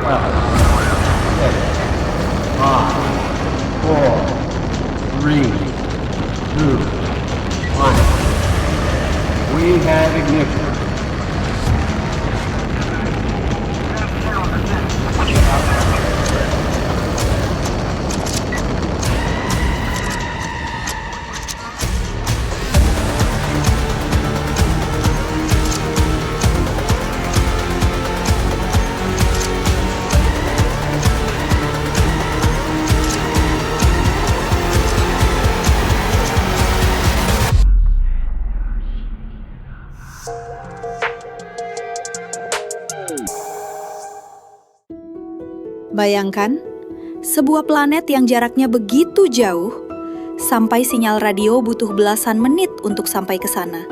We have ignition. Bayangkan, sebuah planet yang jaraknya begitu jauh, sampai sinyal radio butuh belasan menit untuk sampai ke sana.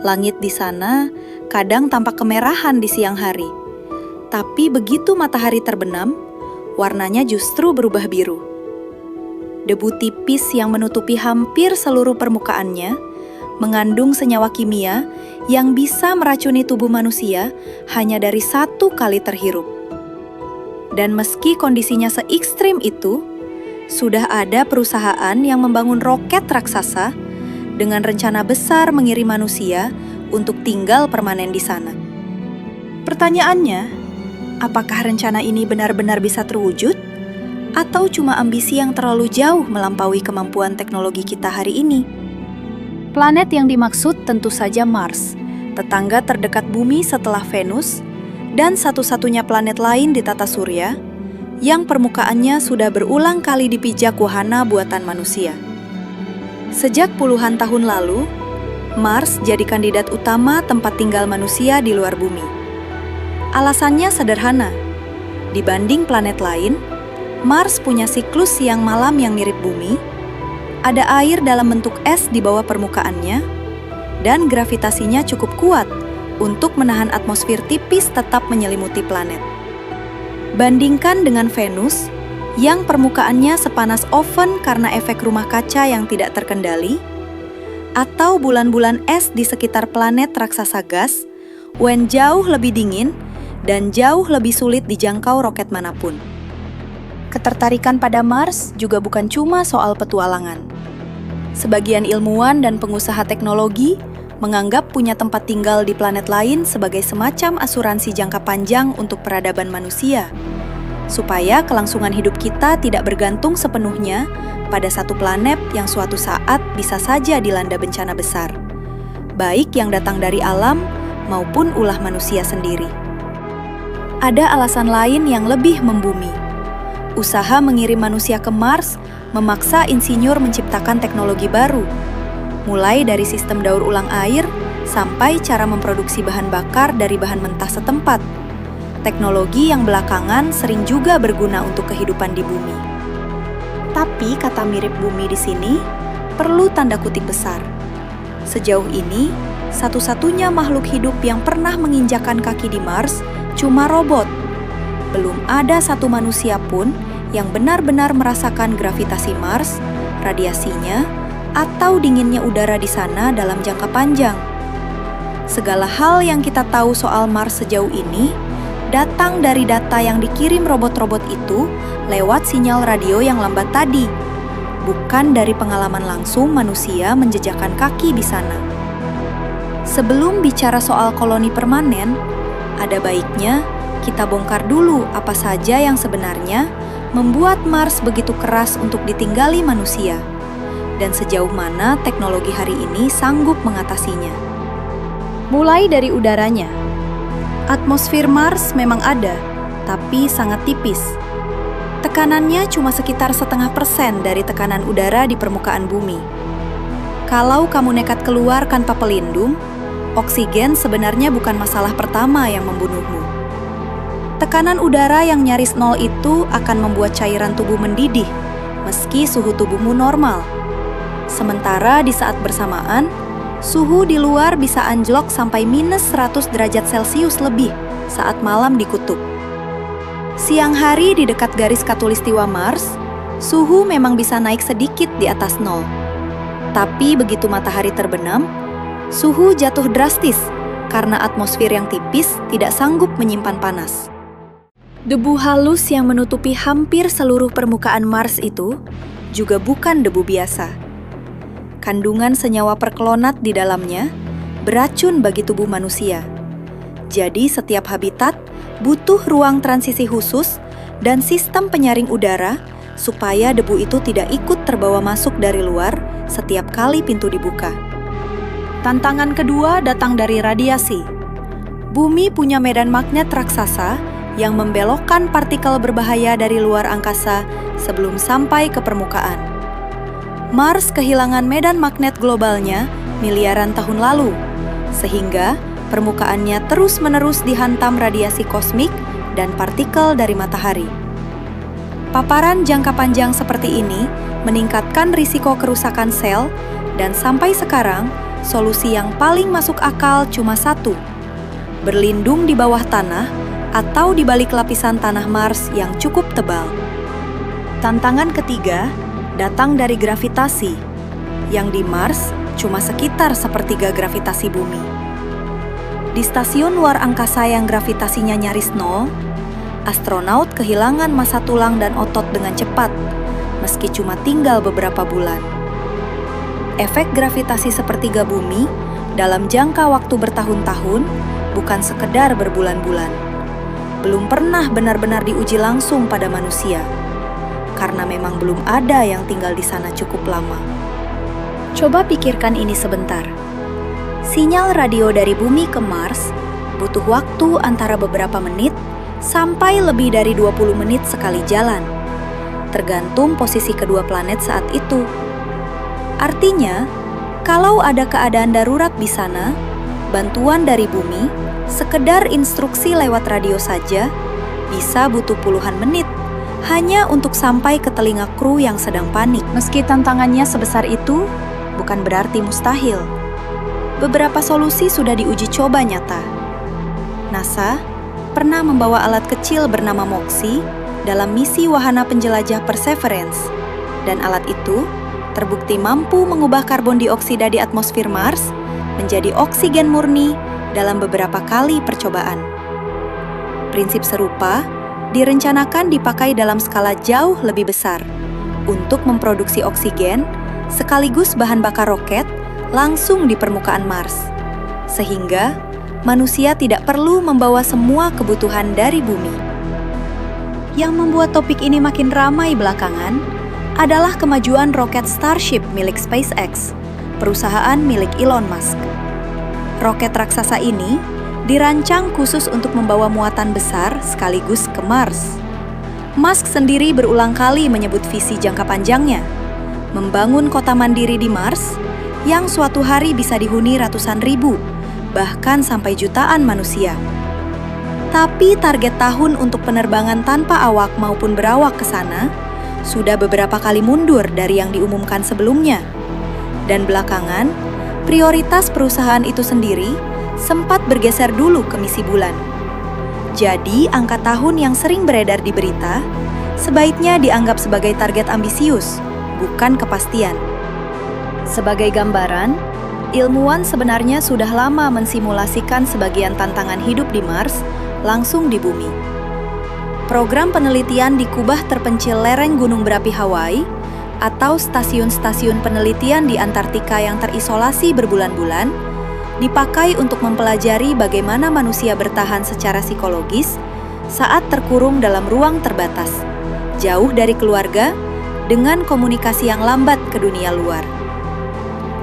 Langit di sana kadang tampak kemerahan di siang hari, tapi begitu matahari terbenam, warnanya justru berubah biru. Debu tipis yang menutupi hampir seluruh permukaannya mengandung senyawa kimia yang bisa meracuni tubuh manusia hanya dari 1 kali terhirup. Dan meski kondisinya se-ekstrim itu, sudah ada perusahaan yang membangun roket raksasa dengan rencana besar mengirim manusia untuk tinggal permanen di sana. Pertanyaannya, apakah rencana ini benar-benar bisa terwujud? Atau cuma ambisi yang terlalu jauh melampaui kemampuan teknologi kita hari ini? Planet yang dimaksud tentu saja Mars, tetangga terdekat Bumi setelah Venus, dan satu-satunya planet lain di tata surya yang permukaannya sudah berulang kali dipijak wahana buatan manusia. Sejak puluhan tahun lalu, Mars jadi kandidat utama tempat tinggal manusia di luar bumi. Alasannya sederhana. Dibanding planet lain, Mars punya siklus siang malam yang mirip bumi, ada air dalam bentuk es di bawah permukaannya, dan gravitasinya cukup kuat untuk menahan atmosfer tipis tetap menyelimuti planet. Bandingkan dengan Venus, yang permukaannya sepanas oven karena efek rumah kaca yang tidak terkendali, atau bulan-bulan es di sekitar planet raksasa gas, yang jauh lebih dingin dan jauh lebih sulit dijangkau roket manapun. Ketertarikan pada Mars juga bukan cuma soal petualangan. Sebagian ilmuwan dan pengusaha teknologi menganggap punya tempat tinggal di planet lain sebagai semacam asuransi jangka panjang untuk peradaban manusia, supaya kelangsungan hidup kita tidak bergantung sepenuhnya pada satu planet yang suatu saat bisa saja dilanda bencana besar, baik yang datang dari alam maupun ulah manusia sendiri. Ada alasan lain yang lebih membumi. Usaha mengirim manusia ke Mars memaksa insinyur menciptakan teknologi baru, mulai dari sistem daur ulang air sampai cara memproduksi bahan bakar dari bahan mentah setempat. Teknologi yang belakangan sering juga berguna untuk kehidupan di bumi. Tapi kata mirip bumi di sini perlu tanda kutip besar. Sejauh ini, satu-satunya makhluk hidup yang pernah menginjakan kaki di Mars cuma robot. Belum ada satu manusia pun yang benar-benar merasakan gravitasi Mars, radiasinya, atau dinginnya udara di sana dalam jangka panjang. Segala hal yang kita tahu soal Mars sejauh ini datang dari data yang dikirim robot-robot itu lewat sinyal radio yang lambat tadi, bukan dari pengalaman langsung manusia menjejakkan kaki di sana. Sebelum bicara soal koloni permanen, ada baiknya kita bongkar dulu apa saja yang sebenarnya membuat Mars begitu keras untuk ditinggali manusia, dan sejauh mana teknologi hari ini sanggup mengatasinya. Mulai dari udaranya. Atmosfer Mars memang ada, tapi sangat tipis. Tekanannya cuma sekitar 0,5% dari tekanan udara di permukaan bumi. Kalau kamu nekat keluar tanpa pelindung, oksigen sebenarnya bukan masalah pertama yang membunuhmu. Tekanan udara yang nyaris nol itu akan membuat cairan tubuh mendidih, meski suhu tubuhmu normal. Sementara di saat bersamaan, suhu di luar bisa anjlok sampai minus 100 derajat Celcius lebih saat malam di kutub. Siang hari di dekat garis khatulistiwa Mars, suhu memang bisa naik sedikit di atas nol. Tapi begitu matahari terbenam, suhu jatuh drastis karena atmosfer yang tipis tidak sanggup menyimpan panas. Debu halus yang menutupi hampir seluruh permukaan Mars itu juga bukan debu biasa. Kandungan senyawa perklonat di dalamnya beracun bagi tubuh manusia. Jadi setiap habitat butuh ruang transisi khusus dan sistem penyaring udara supaya debu itu tidak ikut terbawa masuk dari luar setiap kali pintu dibuka. Tantangan kedua datang dari radiasi. Bumi punya medan magnet raksasa yang membelokkan partikel berbahaya dari luar angkasa sebelum sampai ke permukaan. Mars kehilangan medan magnet globalnya miliaran tahun lalu, sehingga permukaannya terus-menerus dihantam radiasi kosmik dan partikel dari matahari. Paparan jangka panjang seperti ini meningkatkan risiko kerusakan sel, dan sampai sekarang solusi yang paling masuk akal cuma satu: berlindung di bawah tanah atau di balik lapisan tanah Mars yang cukup tebal. Tantangan ketiga datang dari gravitasi, yang di Mars cuma sekitar sepertiga gravitasi bumi. Di stasiun luar angkasa yang gravitasinya nyaris nol, astronaut kehilangan massa tulang dan otot dengan cepat, meski cuma tinggal beberapa bulan. Efek gravitasi sepertiga bumi dalam jangka waktu bertahun-tahun bukan sekedar berbulan-bulan. Belum pernah benar-benar diuji langsung pada manusia, karena memang belum ada yang tinggal di sana cukup lama. Coba pikirkan ini sebentar. Sinyal radio dari bumi ke Mars butuh waktu antara beberapa menit sampai lebih dari 20 menit sekali jalan, tergantung posisi kedua planet saat itu. Artinya, kalau ada keadaan darurat di sana, bantuan dari bumi, sekedar instruksi lewat radio saja, bisa butuh puluhan menit hanya untuk sampai ke telinga kru yang sedang panik. Meski tantangannya sebesar itu, bukan berarti mustahil. Beberapa solusi sudah diuji coba nyata. NASA pernah membawa alat kecil bernama MOXIE dalam misi wahana penjelajah Perseverance, dan alat itu terbukti mampu mengubah karbon dioksida di atmosfer Mars menjadi oksigen murni dalam beberapa kali percobaan. Prinsip serupa direncanakan dipakai dalam skala jauh lebih besar untuk memproduksi oksigen sekaligus bahan bakar roket langsung di permukaan Mars, sehingga manusia tidak perlu membawa semua kebutuhan dari bumi. Yang membuat topik ini makin ramai belakangan adalah kemajuan roket Starship milik SpaceX, perusahaan milik Elon Musk. Roket raksasa ini dirancang khusus untuk membawa muatan besar sekaligus ke Mars. Musk sendiri berulang kali menyebut visi jangka panjangnya, membangun kota mandiri di Mars yang suatu hari bisa dihuni ratusan ribu, bahkan sampai jutaan manusia. Tapi target tahun untuk penerbangan tanpa awak maupun berawak ke sana sudah beberapa kali mundur dari yang diumumkan sebelumnya. Dan belakangan, prioritas perusahaan itu sendiri sempat bergeser dulu ke misi bulan. Jadi, angka tahun yang sering beredar di berita sebaiknya dianggap sebagai target ambisius, bukan kepastian. Sebagai gambaran, ilmuwan sebenarnya sudah lama mensimulasikan sebagian tantangan hidup di Mars langsung di bumi. Program penelitian di kubah terpencil lereng gunung berapi Hawaii atau stasiun-stasiun penelitian di Antartika yang terisolasi berbulan-bulan, dipakai untuk mempelajari bagaimana manusia bertahan secara psikologis saat terkurung dalam ruang terbatas, jauh dari keluarga, dengan komunikasi yang lambat ke dunia luar.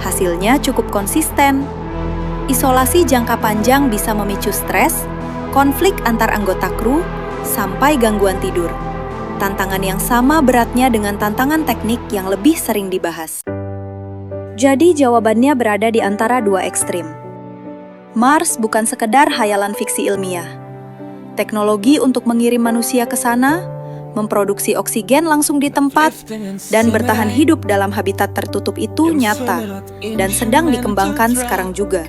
Hasilnya cukup konsisten. Isolasi jangka panjang bisa memicu stres, konflik antar anggota kru, sampai gangguan tidur. Tantangan yang sama beratnya dengan tantangan teknik yang lebih sering dibahas. Jadi jawabannya berada di antara dua ekstrim. Mars bukan sekedar hayalan fiksi ilmiah. Teknologi untuk mengirim manusia ke sana, memproduksi oksigen langsung di tempat, dan bertahan hidup dalam habitat tertutup itu nyata dan sedang dikembangkan sekarang juga.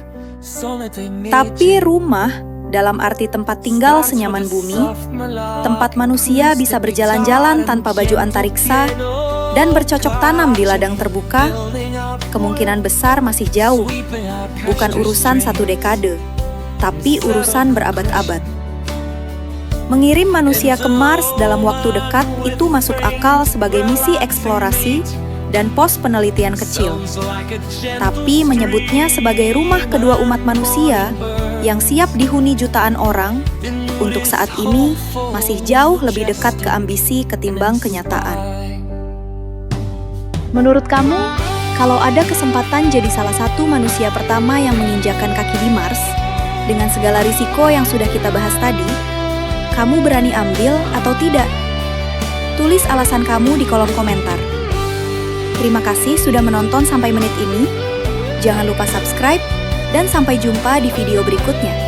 Tapi rumah, dalam arti tempat tinggal senyaman bumi, tempat manusia bisa berjalan-jalan tanpa baju antariksa, dan bercocok tanam di ladang terbuka, kemungkinan besar masih jauh. Bukan urusan 1 dekade, tapi urusan berabad-abad. Mengirim manusia ke Mars dalam waktu dekat itu masuk akal sebagai misi eksplorasi dan pos penelitian kecil. Tapi menyebutnya sebagai rumah kedua umat manusia yang siap dihuni jutaan orang, untuk saat ini masih jauh lebih dekat ke ambisi ketimbang kenyataan. Menurut kamu, kalau ada kesempatan jadi salah satu manusia pertama yang menginjakan kaki di Mars, dengan segala risiko yang sudah kita bahas tadi, kamu berani ambil atau tidak? Tulis alasan kamu di kolom komentar. Terima kasih sudah menonton sampai menit ini. Jangan lupa subscribe dan sampai jumpa di video berikutnya.